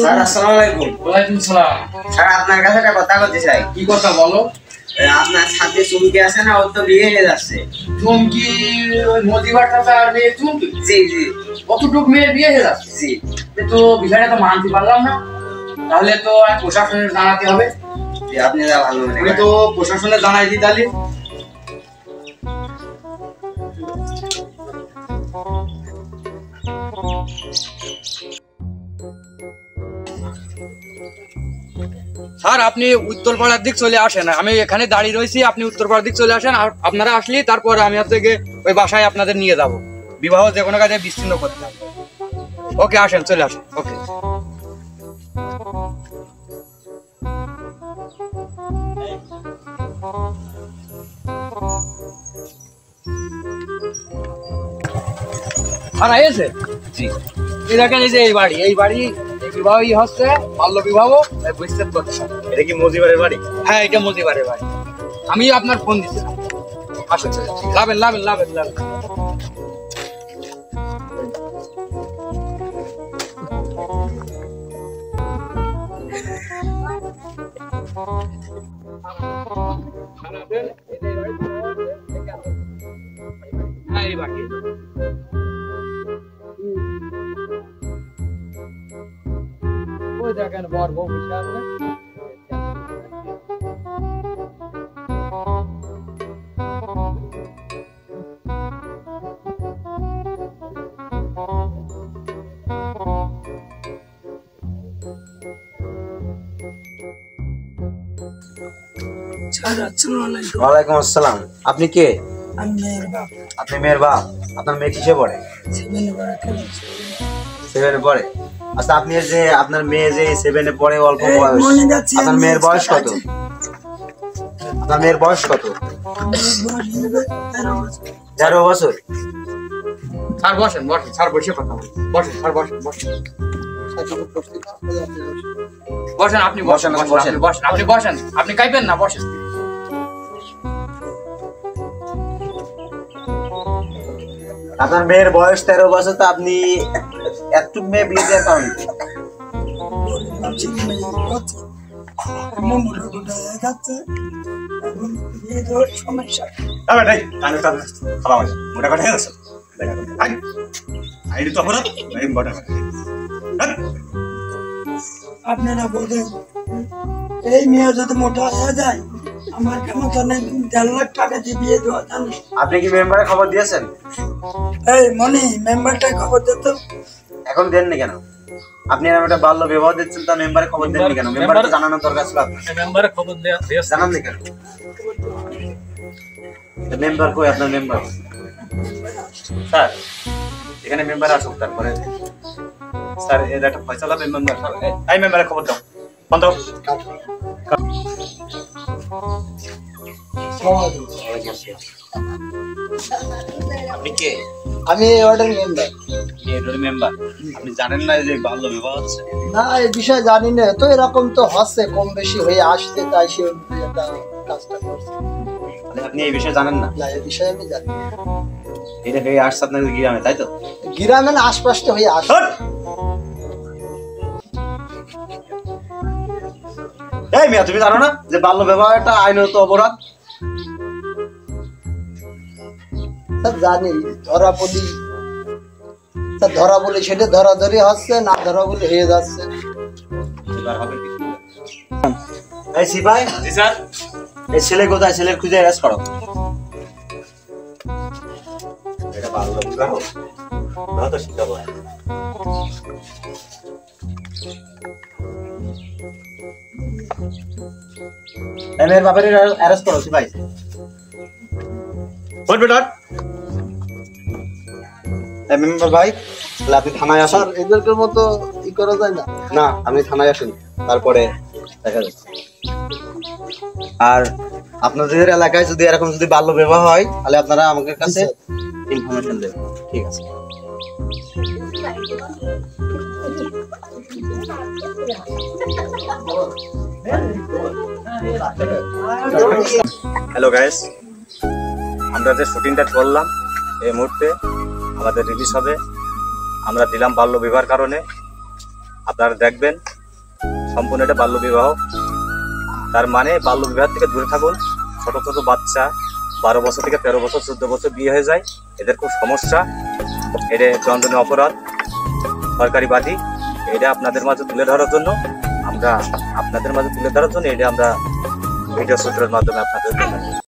Sir আসসালামু আলাইকুম। ওয়ালাইকুম সালাম। স্যার আপনার কাছে একটা কথা বলতে চাই। কি কথা বলো? আপনার সাথে চুমকি আছে না, ওর তো বিয়ে হয়ে যাচ্ছে। চুমকি ওই মজিবার চাচা আর মেয়ে চুমকি? জি জি। কতটুক মেয়ে বিয়ে হয়ে যাচ্ছে? জি। তো বিষয়টা তো মানতে পারলাম না, তাহলে তো প্রশাসনের জানাতে হবে। জি আপনি যা ভালো মনে আমি করেন। তো প্রশাসনে জানাই দিই তাহলে। স্যার আপনি উত্তরপাড়ার দিক চলে আসেন, আমি এখানে দাঁড়িয়ে রয়েছি, আপনি উত্তরপাড়ার দিক চলে আসেন। আর আপনারা আসলে তারপর আমি আপনাকে ওই বাসায় আপনাদের নিয়ে যাব। বিবাহ যে কোনো কাজে বিচ্ছিন্ন করতে হবে। ওকে আসেন, চলে আসেন। ওকে। আর এসে জি। এই দেখেন, এই যে এই বাড়ি বিবাহই হচ্ছে, বাল্য বিবাহ বিচ্ছেদ করছে। এটা কি মজিবারের বাড়ি? হ্যাঁ, এটা মজিবারের বাড়ি। আমি আপনার ফোন দিচ্ছিলাম। আসেন, লাভেন লাভেন লাভেন লাভেন। হ্যাঁ, এই বাড়ি। ওই দেখেন বর বউ বসে আছে। ওয়ালাইকুম আসসালাম। আপনি কে? আমি মেয়ের বাপ। আপনি মেয়ের বাপ? আপনার মেয়ে কিসে পড়ে? সেভেনে পড়ে। আচ্ছা আপনি যে আপনার মেয়ে যে সেভেনে পড়ে, অল্প বয়স, আপনার মেয়ের বয়স কত? আপনার মেয়ের বয়স কত? 13 বছর। স্যার বসেন বসেন, স্যার বসে কথা বলুন। বসেন স্যার, বসেন বসেন বসেন। আপনি বসেন বসেন বসেন, আপনি বসেন, আপনি কাইবেন না, বসেন। আপনার মেয়ের বয়স 13 বছর, তো আপনি একটুক মেয়ে বিয়ে দেওয়ার কারণ কি? আপনারা বলেন এই মেয়ে যদি মোটা হয়ে যায়, আমার কেমন 1.5 লাখ টাকা দিয়ে বিয়ে দেওয়া জানিস? আপনি কি মেম্বারে খবর দিয়েছেন? এই মনি, মেম্বারটা খবর দিত। এখন দেননি কেন? আপনি এরকম একটা বাল্য বিবাহ দিচ্ছেন, তা মেম্বারে খবর দেননি কেন? মেম্বারে তো জানানোর দরকার ছিল আপনার। মেম্বারে খবর দেয়া জানাননি কেন? মেম্বার কই আপনার মেম্বার? স্যার এখানে মেম্বার আসুক, তারপরে স্যার এর একটা ফয়সালা মেম্বার। এই মেম্বারে খবর দাও, বন্ধ। আপনি কে? আমি অর্ডার মেম্বার। মেম্বার। আপনি জানেন না যে বাল্য বিবাহ হচ্ছে? না, এই বিষয়ে জানি না তো, এরকম তো হচ্ছে, কম বেশি হয়ে আসছে, তাই সে কাজটা করছে। আপনি এই বিষয়ে জানেন না? না, এই বিষয়ে আমি জানি। এটা হয়ে আসছে আপনাদের গ্রামে, তাই তো? গ্রামে না, আশপাশটা হয়ে আসছে। এই মিয়া, তুমি জানো না যে বাল্য বিবাহ একটা আইনত অপরাধ? স্যার জানি, ধরা বলি সেটা ধরাধরি হচ্ছে, না ধরা বলি হয়ে যাচ্ছে। এই সিপাই। জি স্যার। এই ছেলে কোথায়? ছেলের খুঁজে অ্যারেস্ট করো। এটা বাল্য বিবাহ না তো শিখাবো। এই মেয়ের বাপের অ্যারেস্ট করো সিপাই। হট বেটার। এই মেম্বার ভাই, তাহলে আপনি থানায় আসেন। স্যার এদেরকে মতো ই করা যায় না? না, আপনি থানায় আসেন, তারপরে দেখা যাচ্ছে। আর আপনাদের এলাকায় যদি এরকম যদি বাল্য বিবাহ হয়, তাহলে আপনারা আমাদের কাছে ইনফরমেশন দেবেন। ঠিক আছে। হ্যালো গাইস, আমরা যে শুটিংটা করলাম এই মুহূর্তে আমাদের রিলিজ হবে আমরা দিলাম বাল্য বিবাহের কারণে। আপনারা দেখবেন সম্পূর্ণ এটা বাল্য বিবাহ। তার মানে বাল্য বিবাহ থেকে দূরে থাকুন। ছোট ছোট বাচ্চা 12 বছর থেকে 13 বছর 14 বছর বিয়ে হয়ে যায়, এদের খুব সমস্যা। এটা দণ্ডনীয় অপরাধ, সরকারি বাদী। এটা আপনাদের মাঝে তুলে ধরার জন্য এটা আমরা ভিডিও সূত্রের মাধ্যমে আপনাদের দেখাবো।